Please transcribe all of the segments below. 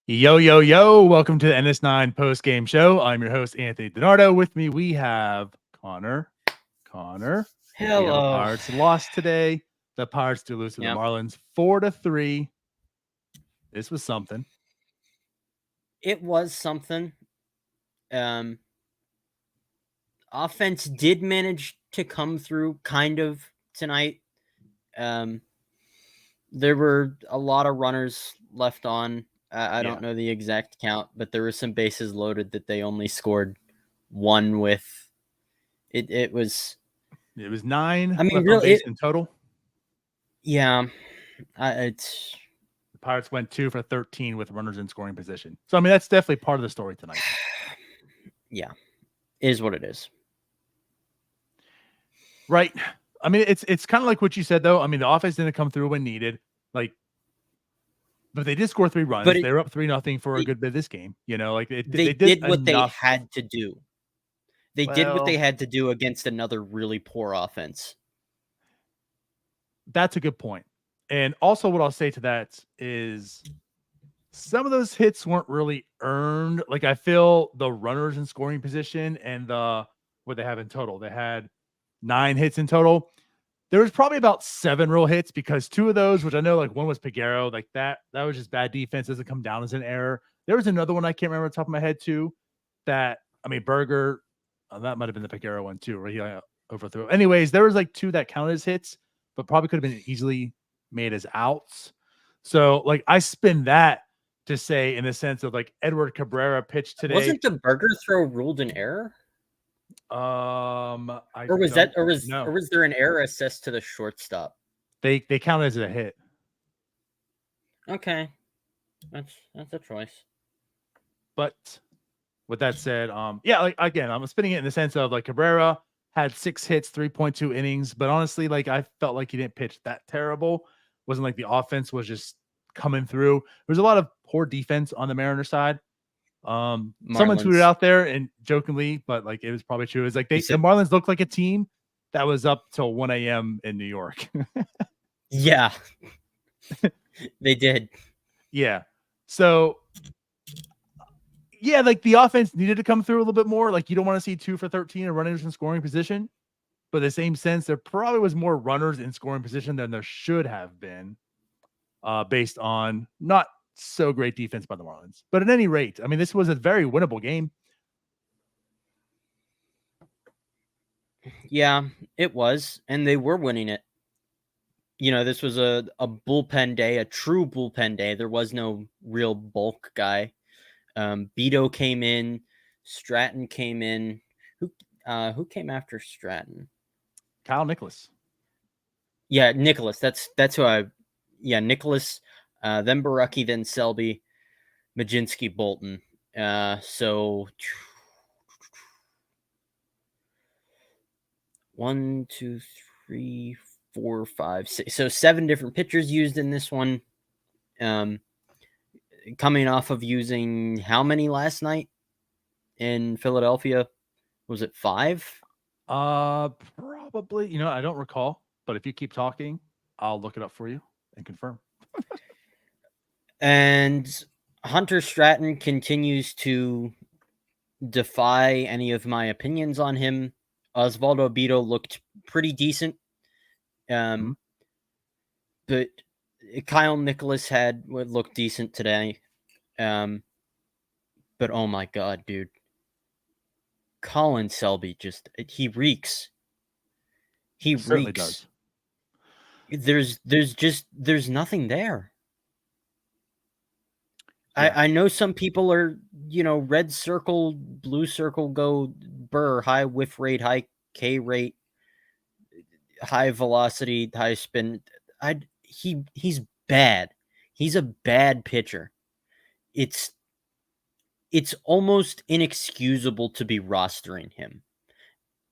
Yo, yo, yo. Welcome to the NS9 Postgame Show. I'm your host, Anthony DiNardo. With me, we have Connor. We have a Hello. Pirates loss today. The Pirates do lose to the Yep. Marlins 4-3. This was something. It was something. Offense did manage to come through kind of tonight. There were a lot of runners left on. I don't know the exact count, but there were some bases loaded that they only scored one with. It was 9 I mean, left on really, base in total. yeah. The Pirates went 2 for 13 with runners in scoring position. So, I mean, that's definitely part of the story tonight. Yeah, it is what it is. Right. I mean, it's kind of like what you said, though. I mean, the offense didn't come through when needed. But they did score 3 runs. They were up 3-0 for a good bit of this game. You know, like they did what they had to do. They did what they had to do against another really poor offense. That's a good point. And also what I'll say to that is some of those hits weren't really earned. Like I feel the runners in scoring position and what they have in total. They had 9 hits in total. There was probably about 7 real hits because 2 of those, which I know like one was Peguero, like that was just bad defense. Doesn't come down as an error. There was another one I can't remember off the top of my head too. Berger, that might have been the Peguero one too, where he overthrew. Anyways, there was like 2 that counted as hits, but probably could have been easily made as outs. So like I spin that to say in the sense of like Edward Cabrera pitched today. Wasn't the Burger throw ruled an error? Or was there an error assessed to the shortstop? They counted as a hit. Okay, that's a choice. But with that said, like again, I'm spinning it in the sense of like Cabrera had 6 hits, 3.2 innings, but honestly, like I felt like he didn't pitch that terrible. Wasn't like the offense was just coming through. There was a lot of poor defense on the Mariners side. Someone tweeted out there and jokingly, but like it was probably true. It's like the Marlins looked like a team that was up till 1 a.m. in New York. Yeah, they did. Yeah. So yeah, like the offense needed to come through a little bit more. Like you don't want to see 2 for 13 and runners in scoring position. But in the same sense, there probably was more runners in scoring position than there should have been, based on not so great defense by the Marlins. But at any rate, I mean, this was a very winnable game. Yeah, it was, and they were winning it. You know, this was a bullpen day, a true bullpen day. There was no real bulk guy. Beto came in, Stratton came in. Who came after Stratton? Kyle Nicholas. Yeah, Nicholas. That's who I. Yeah, Nicholas. Then Baraki, then Selby, Majinski, Bolton. So 1, 2, 3, 4, 5, 6. So 7 different pitchers used in this one. Coming off of using how many last night in Philadelphia? Was it 5? Probably. I don't recall, but if you keep talking, I'll look it up for you and confirm. And Hunter Stratton continues to defy any of my opinions on him. Osvaldo Beto looked pretty decent. But Kyle Nicholas looked decent today. But oh my God, dude. Colin Selby he reeks. He certainly reeks. Does. There's nothing there. Yeah. I know some people are, red circle, blue circle, go burr, high whiff rate, high K rate, high velocity, high spin. He's bad. He's a bad pitcher. It's almost inexcusable to be rostering him.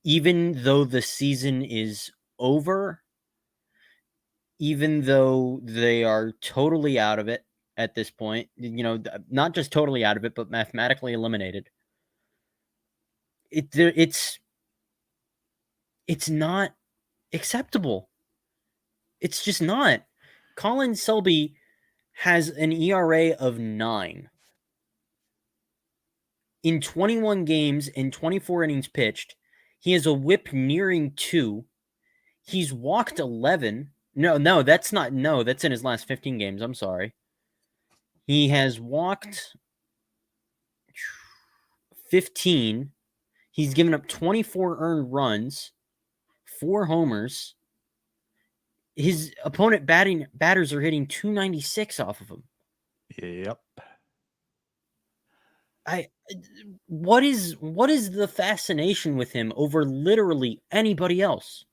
Even though the season is over, even though they are totally out of it at this point, not just totally out of it, but mathematically eliminated. It's not acceptable. It's just not. Colin Selby has an ERA of 9. in 21 games and 24 innings pitched. He has a whip nearing 2. He's walked 11. No, that's not. No, that's in his last 15 games. I'm sorry. He has walked 15. He's given up 24 earned runs, 4 homers. His opponent batters are hitting 296 off of him. Yep. What is the fascination with him over literally anybody else?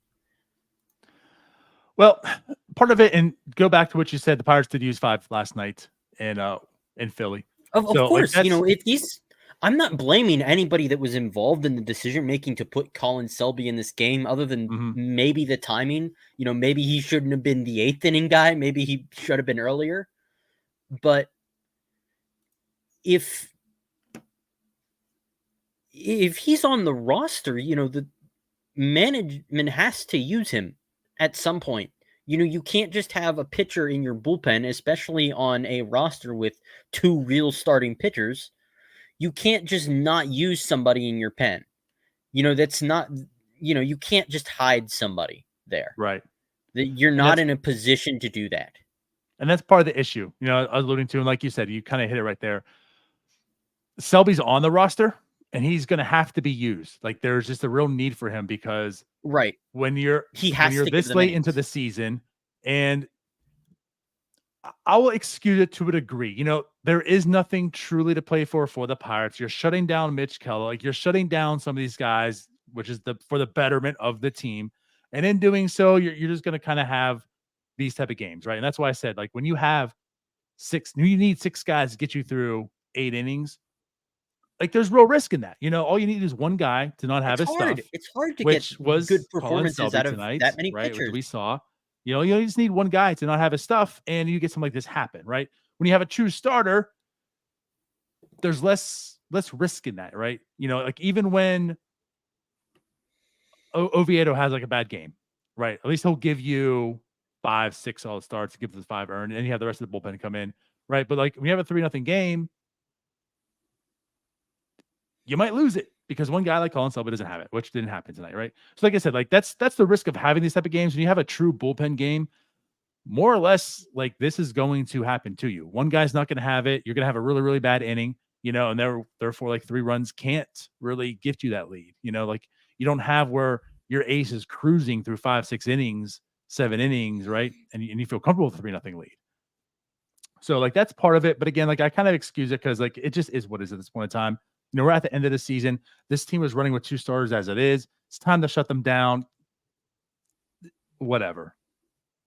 Well, part of it, and go back to what you said, the Pirates did use 5 last night in Philly. Of So, course, like, if these, I'm not blaming anybody that was involved in the decision making to put Colin Selby in this game, other than maybe the timing. Maybe he shouldn't have been the 8th inning guy. Maybe he should have been earlier. But if he's on the roster, the management has to use him at some point. You can't just have a pitcher in your bullpen, especially on a roster with 2 real starting pitchers. You can't just not use somebody in your pen. That's not, you can't just hide somebody there. Right. You're not in a position to do that. And that's part of the issue, I was alluding to. And like you said, you kind of hit it right there. Selby's on the roster and he's going to have to be used. Like, there's just a real need for him because right when you're to this late into the season, and I will excuse it to a degree. There is nothing truly to play for the Pirates. You're shutting down Mitch Keller. Like, you're shutting down some of these guys, which is for the betterment of the team. And in doing so, you're just going to kind of have these type of games, right? And that's why I said, like, when you have 6, you need 6 guys to get you through 8 innings. Like, there's real risk in that. All you need is one guy to not have his stuff. It's hard to which get was good performances out of tonight, that many right? pitchers. Which we saw. You just need one guy to not have his stuff, and you get something like this happen, right? When you have a true starter, there's less risk in that, right? Like, even when Oviedo has like a bad game, right? At least he'll give you 5, 6 solid starts, give the 5 earned, and then you have the rest of the bullpen come in, right? But like, when you have a 3-0 game, you might lose it because one guy like Colin Selby doesn't have it, which didn't happen tonight, right? So like I said, like, that's the risk of having these type of games. When you have a true bullpen game, more or less, like, this is going to happen to you. One guy's not going to have it. You're going to have a really, really bad inning, and therefore, like, 3 runs can't really gift you that lead. Like, you don't have where your ace is cruising through 5, 6 innings, 7 innings, right? And you feel comfortable with a 3-0 lead. So, like, that's part of it. But again, like, I kind of excuse it because, like, it just is what it is at this point in time. We're at the end of the season. This team is running with 2 starters as it is. It's time to shut them down. Whatever.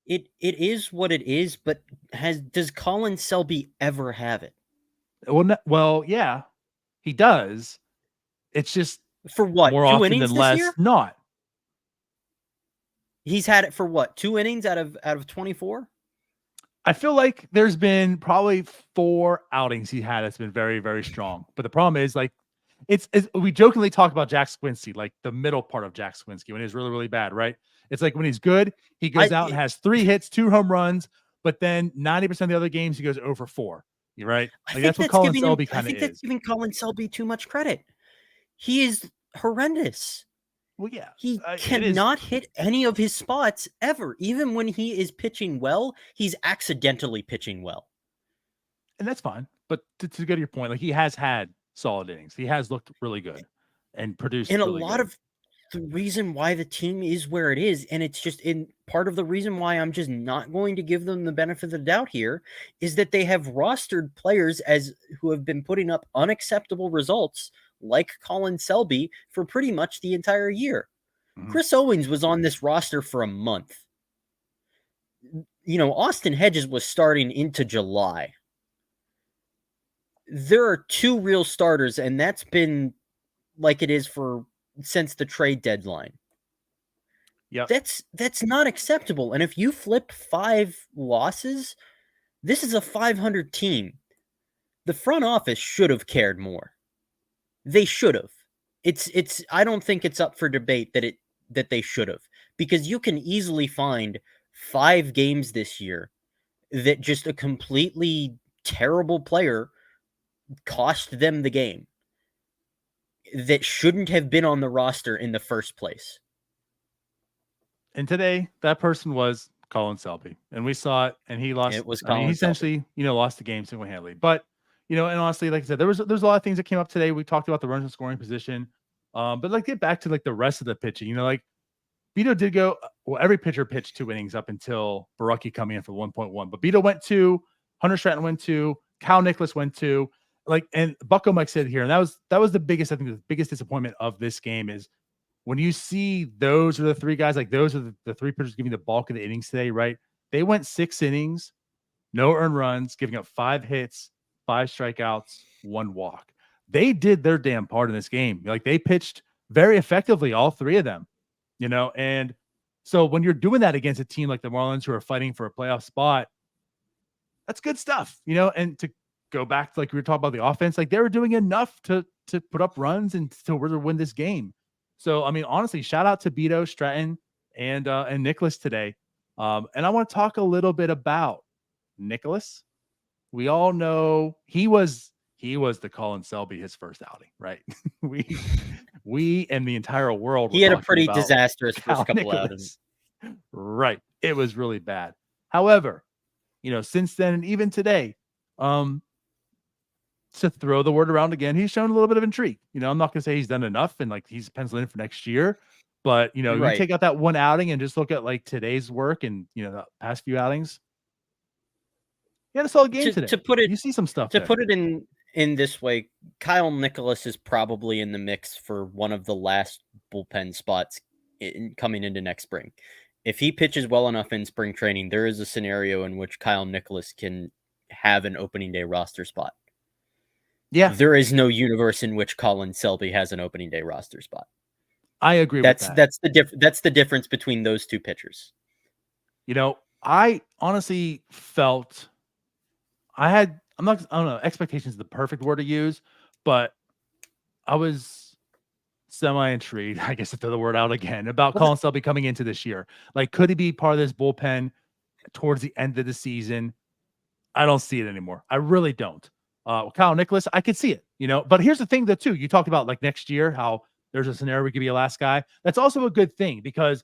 It is what it is, but does Colin Selby ever have it? Well, yeah, he does. It's just for what, more 2 often innings than this less year? not. He's had it for what, 2 innings out of 24? I feel like there's been probably 4 outings he had that's been very, very strong. But the problem is, like, it's we jokingly talk about Jack Squincy, like the middle part of Jack Squincy when he's really, really bad, right? It's like when he's good, he goes out and has 3 hits, 2 home runs, but then 90% of the other games he goes 0 for 4. You're right. Like, that's what Colin Selby kind of is. I think that's giving Colin Selby too much credit. He is horrendous. Well, yeah, he cannot hit any of his spots ever. Even when he is pitching well, he's accidentally pitching well. And that's fine. But to go to your point, like, he has had solid innings. He has looked really good and produced. And really a lot of the reason why the team is where it is, and it's just part of the reason why I'm just not going to give them the benefit of the doubt here, is that they have rostered players who have been putting up unacceptable results, like Colin Selby, for pretty much the entire year. Mm-hmm. Chris Owings was on this roster for a month. Austin Hedges was starting into July. There are 2 real starters, and that's been like it is since the trade deadline. Yeah, that's not acceptable. And if you flip 5 losses, this is a 500 team. The front office should have cared more. They should have. I don't think it's up for debate that they should have, because you can easily find 5 games this year that just a completely terrible player cost them the game. that shouldn't have been on the roster in the first place. And today, that person was Colin Selby, and we saw it, and he lost. It was I mean, he Colin Selby. essentially, lost the game single-handedly. But and honestly, like I said, there's a lot of things that came up today. We talked about the runs and scoring position, but like get back to like the rest of the pitching. Like Beto did go. Well, every pitcher pitched 2 innings up until Baraki coming in for 1.1. But Beto went 2, Hunter Stratton went 2, Cal Nicholas went 2. Like, and Bucko Mike said here, and that was the biggest, I think, the biggest disappointment of this game is when you see those are the 3 guys, like those are the 3 pitchers giving the bulk of the innings today, right? They went 6 innings, no earned runs, giving up 5 hits, 5 strikeouts, 1 walk. They did their damn part in this game. Like they pitched very effectively, all 3 of them, and so when you're doing that against a team like the Marlins who are fighting for a playoff spot, that's good stuff, and to go back to like we were talking about the offense, like they were doing enough to put up runs and to win this game. So, I mean, honestly, shout out to Beto, Stratton, and Nicholas today. And I want to talk a little bit about Nicholas. We all know he was the Colin Selby his first outing, right? we and the entire world. He had a pretty disastrous first couple outings. Right. It was really bad. However, since then and even today, to throw the word around again, he's shown a little bit of intrigue. I'm not gonna say he's done enough and like he's penciling in for next year, but Right. You take out that one outing and just look at like today's work and the past few outings. He had a solid game today. To put it, you see some stuff. To put it in this way, Kyle Nicholas is probably in the mix for one of the last bullpen spots coming into next spring. If he pitches well enough in spring training, there is a scenario in which Kyle Nicholas can have an opening day roster spot. Yeah. There is no universe in which Colin Selby has an opening day roster spot. I agree with that. That's the difference between those 2 pitchers. I honestly felt I don't know, expectations is the perfect word to use, but I was semi-intrigued, I guess to throw the word out again, about Colin Selby coming into this year. Like, could he be part of this bullpen towards the end of the season? I don't see it anymore. I really don't. Kyle Nicholas, I could see it, but here's the thing though, too. You talked about like next year, how there's a scenario where he could be a last guy. That's also a good thing because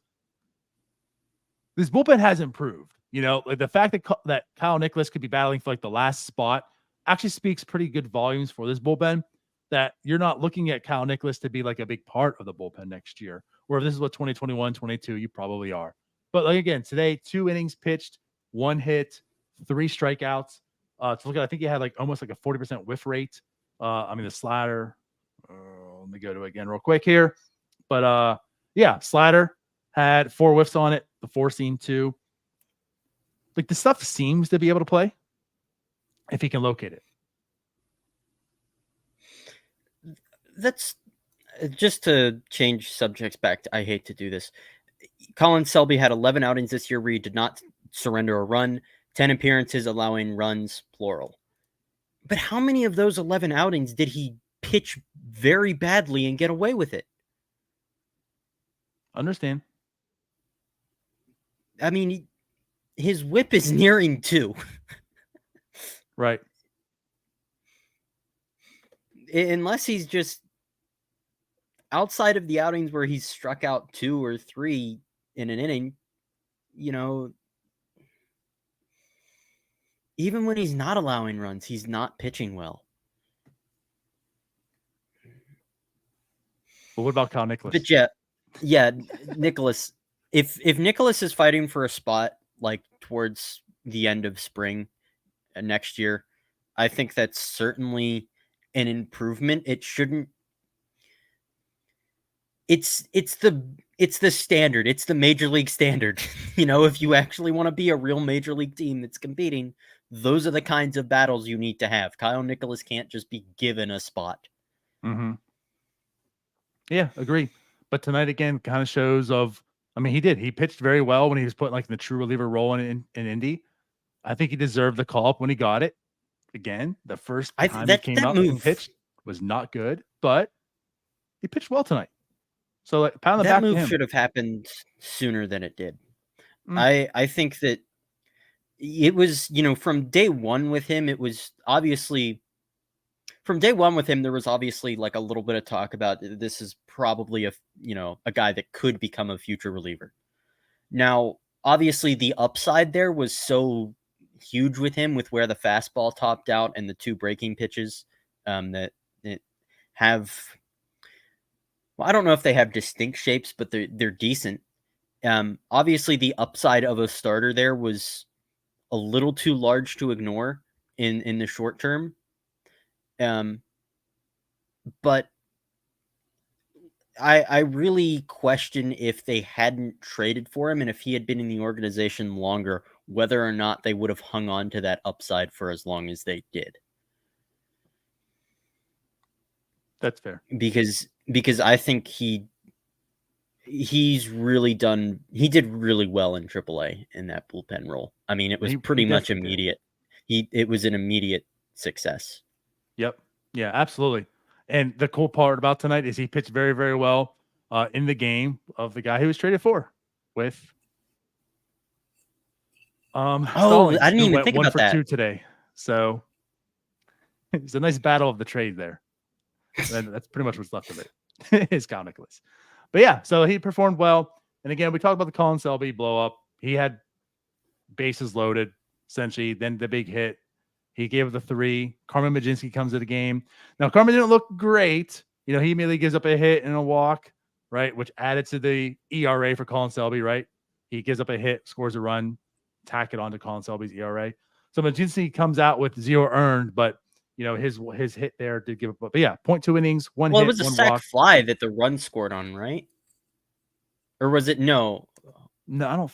this bullpen has improved. Like the fact that Kyle Nicholas could be battling for like the last spot actually speaks pretty good volumes for this bullpen, that you're not looking at Kyle Nicholas to be like a big part of the bullpen next year. Where if this is what 2021, 22, you probably are. But like again, today, 2 innings pitched, 1 hit, 3 strikeouts. To look at, I think he had like almost like a 40% whiff rate. I mean the slider. Let me go to it again real quick here. But yeah, slider had 4 whiffs on it. The 4 seam 2. Like the stuff seems to be able to play if he can locate it. That's just to change subjects back. I hate to do this. Colin Selby had 11 outings this year where he did not surrender a run, 10 appearances allowing runs, plural. But how many of those 11 outings did he pitch very badly and get away with it? Understand. I mean, his whip is nearing 2. Right. Unless he's just outside of the outings where he's struck out 2 or 3 in an inning, even when he's not allowing runs, he's not pitching well. But what about Kyle Nicholas? But yeah, Nicholas. If Nicholas is fighting for a spot like towards the end of spring next year, I think that's certainly an improvement. It shouldn't. It's the standard. It's the major league standard. If you actually want to be a real major league team that's competing, those are the kinds of battles you need to have. Kyle Nicholas can't just be given a spot. Mm-hmm. Yeah, agree. But tonight again kind of shows of. I mean, he pitched very well when he was put like in the true reliever role in Indy. I think he deserved the call up when he got it. Again, the first time he came out and pitched was not good, but he pitched well tonight. So like, pound the back. That move should have happened sooner than it did. I think that it was, from day one with him, it was obviously from day one with him, there was obviously like a little bit of talk about this is probably a guy that could become a future reliever. Now, obviously, the upside there was so huge with him, with where the fastball topped out and the 2 breaking pitches that have. Well, I don't know if they have distinct shapes, but they're decent. Obviously, the upside of a starter there was a little too large to ignore in the short term. But I really question if they hadn't traded for him and if he had been in the organization longer, whether or not they would have hung on to that upside for as long as they did. That's fair. Because I think he's really done. He did really well in AAA in that bullpen role. I mean, it was pretty much immediate. It was an immediate success. Yep. Yeah, absolutely. And the cool part about tonight is he pitched very, very well in the game of the guy he was traded for with Stallings, I didn't who even went think 1 about for that. 2 today. So it's a nice battle of the trade there. And that's pretty much what's left of it. His comic list. But yeah, so he performed well. And again, we talked about the Colin Selby blow up. He had bases loaded, essentially. Then the big hit. He gave it the 3. Carmen Majinski comes to the game. Now, Carmen didn't look great. He immediately gives up a hit and a walk, right? Which added to the ERA for Colin Selby, right? He gives up a hit, scores a run, tack it onto Colin Selby's ERA. So Majinski comes out with 0 earned, but his hit there did give up. But yeah, 0.2 innings, 1 hit, it was a 1 sac walk. fly that the run scored on, right? Or was it no? No, I don't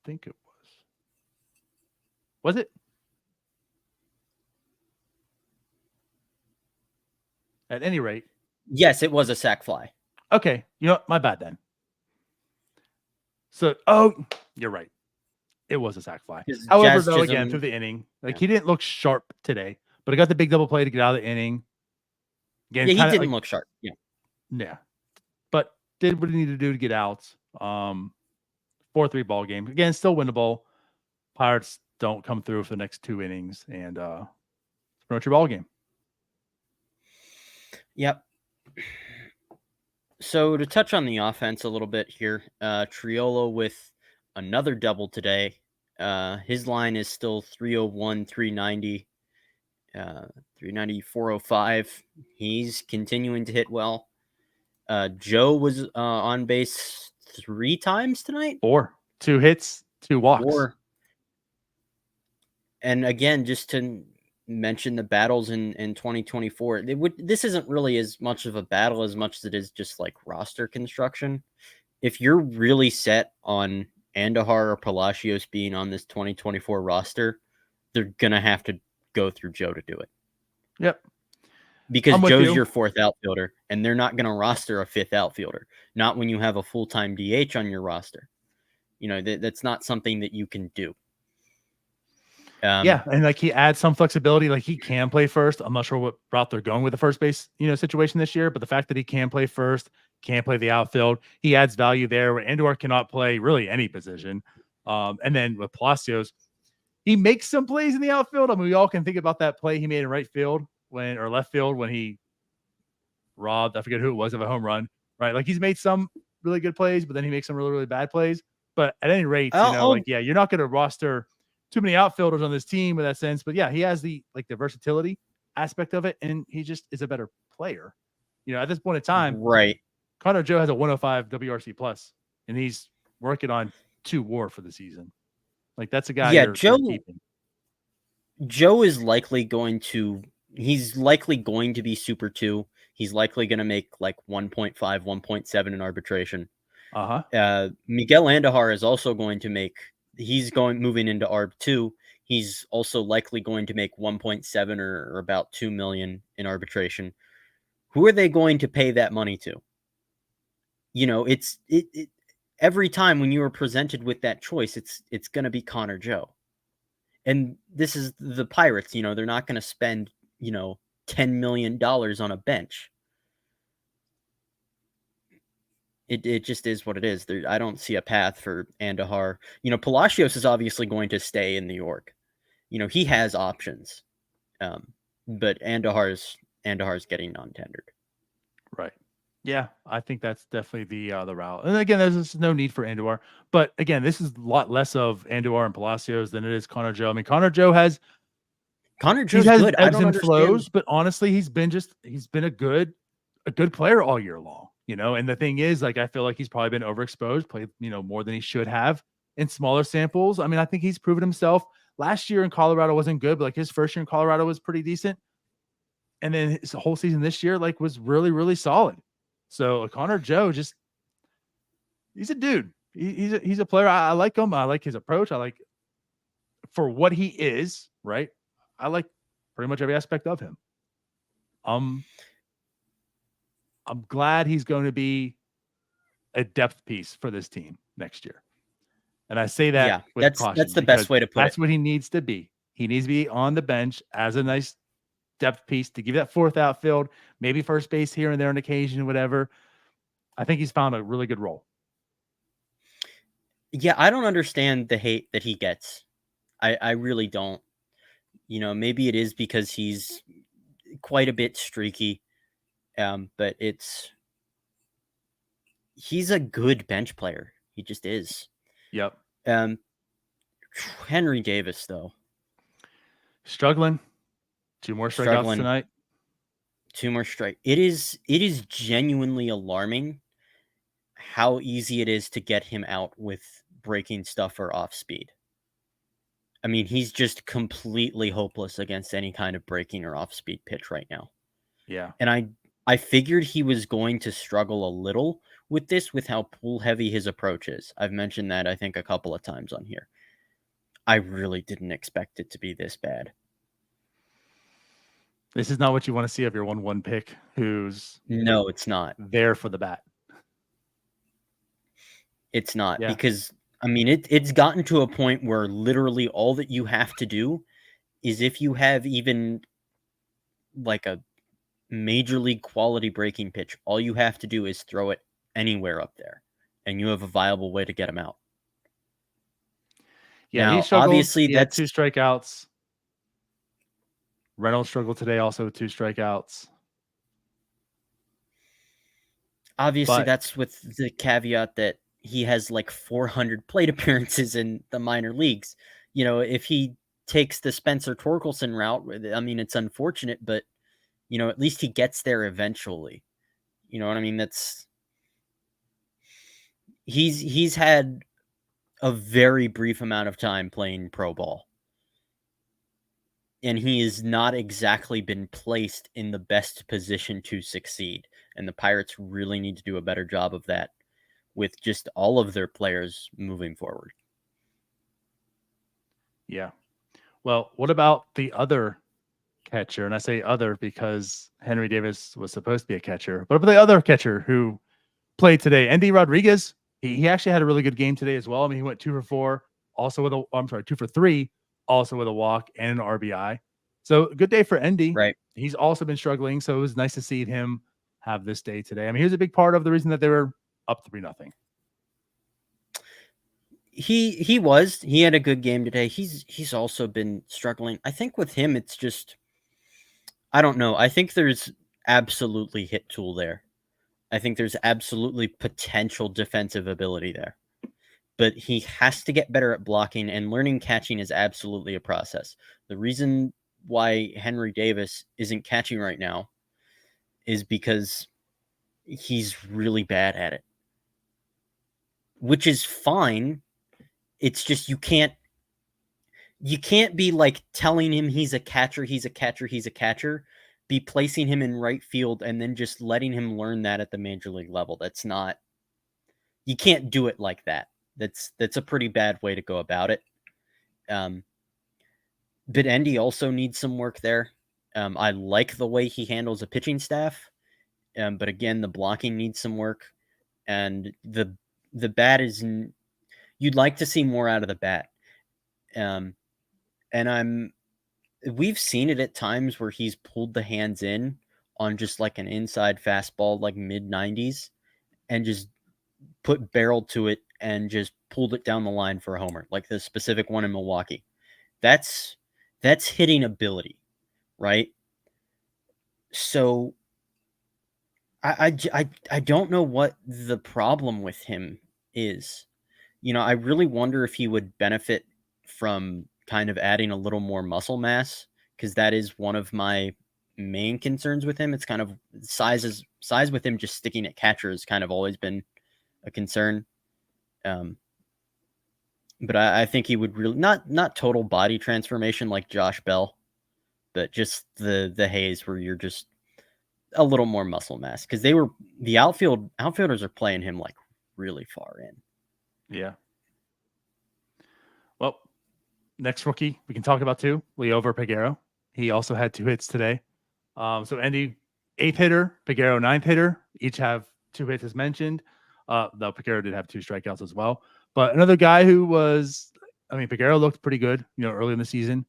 think it was. Was it? At any rate. Yes, it was a sac fly. Okay. My bad then. So, you're right. It was a sac fly. However, though, again, through the inning, he didn't look sharp today, but he got the big double play to get out of the inning. Again, he didn't look sharp. Yeah. Yeah. But did what he needed to do to get out. 4-3 ball game. Again, still winnable. Pirates don't come through for the next 2 innings, and it's pretty much your ball game. Yep. So to touch on the offense a little bit here, Triolo with another double today. His line is still 301, 390, 390, 405. He's continuing to hit well. Joe was on base 3 times tonight. 4. 2 hits, 2 walks. 4. And again, just to mention the battles in 2024, this isn't really as much of a battle as much as it is just like roster construction. If you're really set on Andahar or Palacios being on this 2024 roster, they're gonna have to go through Joe to do it. Yep. Because Joe's your 4th outfielder, and they're not gonna roster a 5th outfielder. Not when you have a full-time DH on your roster. That's not something that you can do. Yeah, and he adds some flexibility. He can play first. I'm not sure what route they're going with the first base, situation this year, but the fact that he can play first, can play the outfield, he adds value there where Andor cannot play really any position. And then with Palacios, he makes some plays in the outfield. I mean, we all can think about that play he made in right field or left field when he robbed, I forget who it was, of a home run, right? He's made some really good plays, but then he makes some really, really bad plays. But at any rate, you're not going to roster too many outfielders on this team in that sense, but yeah, he has the versatility aspect of it, and he just is a better player. At this point in time, right? Connor Joe has a 105 WRC plus, and he's working on 2 WAR for the season. That's a guy. Yeah, Joe is likely going to. He's likely going to be Super 2. He's likely going to make 1.5, 1.7 in arbitration. Miguel Andahar is also going to make. He's moving into ARB 2. He's also likely going to make 1.7 or about 2 million in arbitration. Who are they going to pay that money to? It's every time when you are presented with that choice, it's going to be Connor Joe. And this is the Pirates, they're not going to spend, $10 million on a bench. It just is what it is. I don't see a path for Andahar. Palacios is obviously going to stay in New York. He has options. But Andahar's Andujar's getting non-tendered. Right. Yeah, I think that's definitely the route. And again, there's just no need for Andujar. But again, this is a lot less of Andujar and Palacios than it is Connor Joe. I mean, Connor Joe has Joe's had good. I ebbs don't and understand. flows, but honestly, he's been a good player all year long, you know. And the thing is, like, I feel like he's probably been overexposed, played, you know, more than he should have in smaller samples. I mean, I think he's proven himself. Last year in Colorado wasn't good, but like his first year in Colorado was pretty decent. And then his whole season this year, like, was really, really solid. So Connor Joe, he's a dude. He's a player. I like him. I like his approach. I like for what he is, right? I like pretty much every aspect of him. I'm glad he's going to be a depth piece for this team next year. And I say that with caution. That's the best way to put it. That's what he needs to be. He needs to be on the bench as a nice depth piece to give that fourth outfield, maybe first base here and there on occasion, whatever. I think he's found a really good role. Yeah, I don't understand the hate that he gets. I really don't. You know, maybe it is because he's quite a bit streaky, but he's a good bench player. He just is. Yep. Henry Davis, though. Struggling. 2 more strikeouts tonight. 2 more strike. It is genuinely alarming how easy it is to get him out with breaking stuff or off speed. I mean, he's just completely hopeless against any kind of breaking or off speed pitch right now. Yeah. And I figured he was going to struggle a little with this, with how pull heavy his approach is. I've mentioned that, I think, a couple of times on here. I really didn't expect it to be this bad. This is not what you want to see of your 1-1 pick who's no, it's not there for the bat. It's not because, I mean, it's gotten to a point where literally all that you have to do is, if you have even like a major league quality breaking pitch, all you have to do is throw it anywhere up there and you have a viable way to get him out. Yeah, now, he struggled. Obviously, that's 2 strikeouts. Reynolds struggled today, also 2 strikeouts. Obviously, that's with the caveat that he has like 400 plate appearances in the minor leagues. You know, if he takes the Spencer Torkelson route, I mean, it's unfortunate, but, you know, at least he gets there eventually. You know what I mean? He's had a very brief amount of time playing pro ball. And he has not exactly been placed in the best position to succeed. And the Pirates really need to do a better job of that with just all of their players moving forward. Yeah. Well, what about the other catcher? And I say other because Henry Davis was supposed to be a catcher. But the other catcher who played today, Endy Rodriguez, he actually had a really good game today as well. I mean, he went 2 for 4, also with 2 for 3, also with a walk and an RBI. So good day for Endy. Right. He's also been struggling. So it was nice to see him have this day today. I mean, he was a big part of the reason that they were up 3-0. He had a good game today. He's also been struggling. I think with him, it's just, I don't know. I think there's absolutely hit tool there. I think there's absolutely potential defensive ability there. But he has to get better at blocking, and learning catching is absolutely a process. The reason why Henry Davis isn't catching right now is because he's really bad at it, which is fine. It's just you can't be like telling him he's a catcher, be placing him in right field and then just letting him learn that at the major league level. That's not, you can't do it like that. That's a pretty bad way to go about it. But Endy also needs some work there. I like the way he handles a pitching staff. But again, the blocking needs some work, and the bat is, you'd like to see more out of the bat. And we've seen it at times where he's pulled the hands in on just like an inside fastball, like mid-90s, and just put barrel to it and just pulled it down the line for a homer, like the specific one in Milwaukee. That's hitting ability, right? So I don't know what the problem with him is. I really wonder if he would benefit from kind of adding a little more muscle mass, because that is one of my main concerns with him. It's kind of size with him just sticking at catcher has kind of always been a concern. But I think he would really not total body transformation like Josh Bell, but just the Hayes where you're just a little more muscle mass, because the outfielders are playing him like really far in. Yeah. Well, next rookie we can talk about too, Liover Peguero. He also had 2 hits today. So Andy, 8th hitter, Peguero 9th hitter, each have 2 hits as mentioned. Though Peguero did have 2 strikeouts as well. But another guy who was, Peguero looked pretty good, early in the season.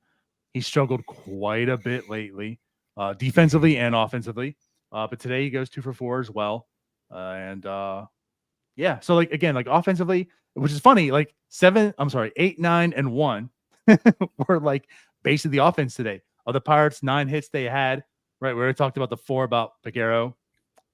He struggled quite a bit lately, defensively and offensively. But today he goes 2 for 4 as well. Yeah. So again, offensively, which is funny, 8, 9, and 1 were basically the offense today. Of the Pirates' 9 hits they had, right? We already talked about the 4 about Peguero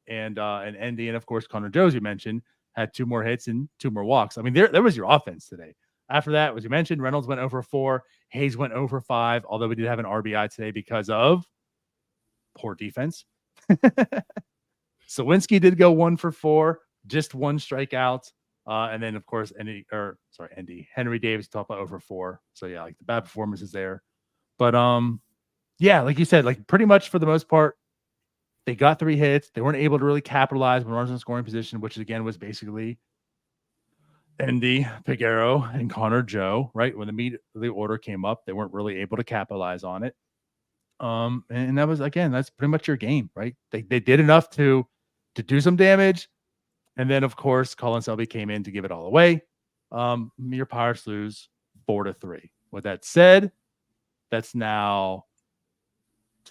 and Endy, and of course Connor Jones, you mentioned, had 2 more hits and 2 more walks. There was your offense today. After that, as you mentioned, Reynolds went over 4, Hayes went over 5, although we did have an RBI today because of poor defense. Sawinski did go 1 for 4, just 1 strikeout. And then of course Henry Davis talked about over 4. So yeah, the bad performances there. But yeah, like you said, pretty much for the most part, they got 3 hits. They weren't able to really capitalize when runners in scoring position, which again was basically Endy, Peguero, and Connor Joe, right? When the order came up, they weren't really able to capitalize on it. And that was, again, that's pretty much your game, right? They did enough to do some damage. And then of course, Colin Selby came in to give it all away. Your Pirates lose 4-3. With that said, that's now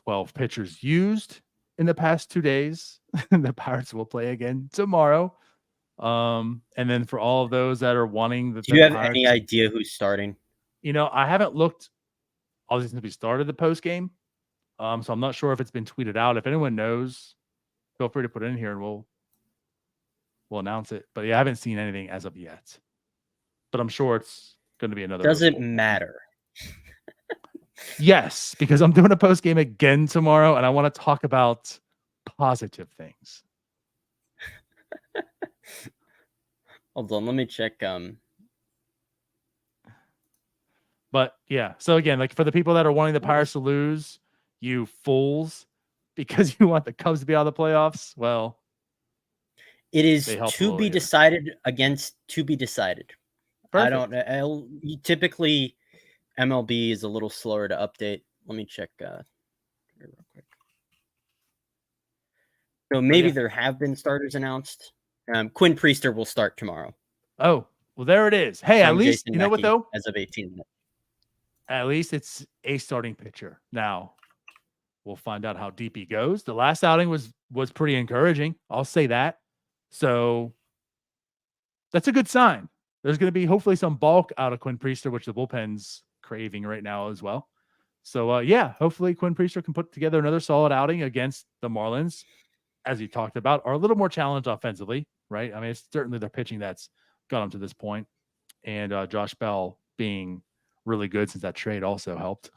12 pitchers used in the past 2 days. The Pirates will play again tomorrow. And then for all of those that are wanting do you have any idea who's starting? I haven't looked, obviously, since we started the post game. So I'm not sure if it's been tweeted out. If anyone knows, feel free to put it in here and we'll announce it. But yeah, I haven't seen anything as of yet. But I'm sure it's going to be another. Does it matter? Yes, because I'm doing a post game again tomorrow, and I want to talk about positive things. Hold on, let me check. But yeah, so again, for the people that are wanting the Pirates to lose, you fools, because you want the Cubs to be out of the playoffs. Well, it is to be decided against to be decided. Perfect. I don't know. Typically, MLB is a little slower to update. Let me check here real quick. So maybe there have been starters announced. Quinn Priester will start tomorrow. Oh, well, there it is. Hey, at least, Jason you know Mackey, what, though? As of 18 minutes. At least it's a starting pitcher. Now, we'll find out how deep he goes. The last outing was pretty encouraging. I'll say that. So that's a good sign. There's going to be hopefully some bulk out of Quinn Priester, which the bullpen's craving right now as well. So, yeah, hopefully Quinn Priester can put together another solid outing against the Marlins, as you talked about, are a little more challenged offensively, right? It's certainly their pitching that's got them to this point. And Josh Bell being really good since that trade also helped.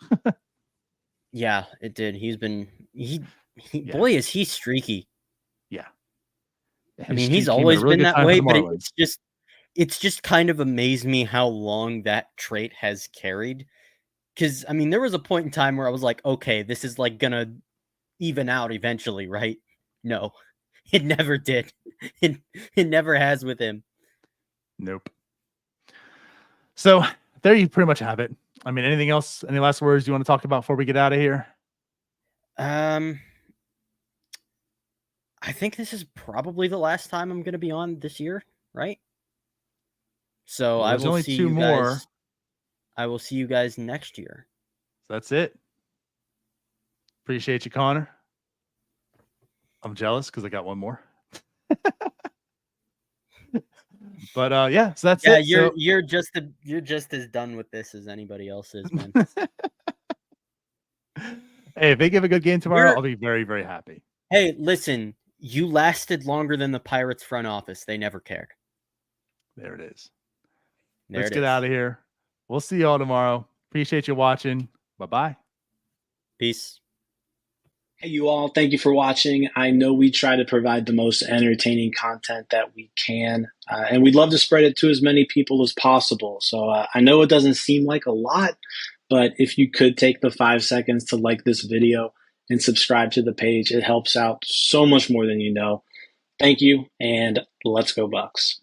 Yeah, it did. Boy, is he streaky. Yeah. He's always been that way, but it's just kind of amazed me how long that trait has carried. Because, there was a point in time where I was like, okay, this is gonna even out eventually, right? No, it never did. It never has with him. Nope. So there you pretty much have it. Anything else? Any last words you want to talk about before we get out of here? I think this is probably the last time I'm going to be on this year, right? So I will see you guys. I will see you guys next year. That's it. Appreciate you, Connor. I'm jealous because I got one more. But yeah, so that's it. You're just as done with this as anybody else is, man. if they give a good game tomorrow, We're- I'll be very, very happy. Hey, listen, you lasted longer than the Pirates front office. They never cared. There it is. There Let's it get is. out of here. We'll see y'all tomorrow. Appreciate you watching. Bye-bye. Peace. Hey, you all. Thank you for watching. I know we try to provide the most entertaining content that we can, and we'd love to spread it to as many people as possible. So I know it doesn't seem like a lot, but if you could take the 5 seconds to like this video and subscribe to the page, it helps out so much more than you know. Thank you, and let's go Bucks.